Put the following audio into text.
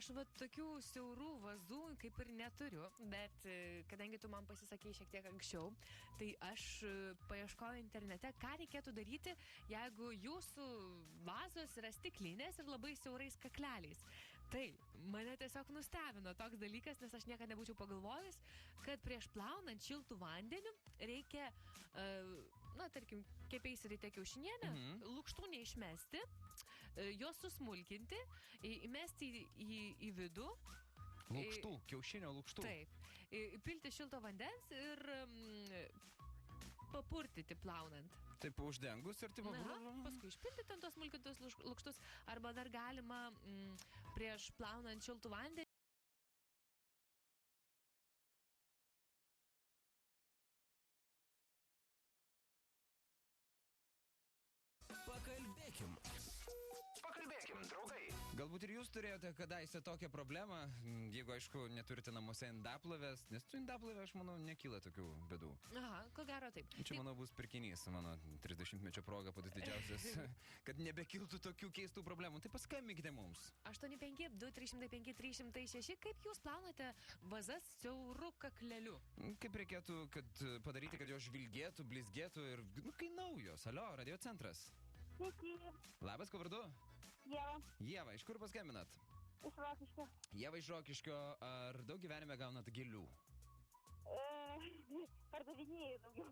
Aš va tokių siaurų vazų kaip ir neturiu, bet kadangi tu man pasisakei šiek tiek anksčiau, tai aš paieškojau internete, ką reikėtų daryti, jeigu jūsų vazos yra stiklinės ir labai siaurais kakleliais. Tai mane tiesiog nustebino toks dalykas, nes aš niekada nebūčiau pagalvojęs, kad prieš plaunant šiltų vandeniu reikia, tarkim, kepeis ryte kiaušinienę, lukštų neišmesti, juos susmulkinti, įmesti į vidų. Lukštų, kiaušinio lukštų. Taip. Pilti šilto vandens ir papurtyti plaunant. Taip, uždengus ir taip... Paskui išpildyti ant tos smulkintus lukštus. Arba dar galima prieš plaunant šiltų vandenį. Pakalbėkim, draugai. Galbūt ir jūs turėjote kadaise tokią problemą, jeigu, aišku, neturite namuose indaplovės, nes tu indaplovė, aš manau, nekyla tokių bėdų. Aha, ko gero taip. Čia, manau, bus pirkinys, mano 30-mečio proga patys didžiausias, kad nebekiltų tokių keistų problemų. Tai paskambinkite mums. 85-2-305-306, kaip jūs plaunate vazas siauru kakleliu? Kaip reikėtų padaryti, kad jos žvilgėtų, blizgėtų ir, kai naujos. Alio, Radio centras. Sveiki. Labas, ko vardu? Ieva. Ieva, iš kur paskambinat? Iš Rokiškio. Ieva iš Rokiškio, ar daug gyvenime gaunat gėlių? Pardavinėjai daugiau.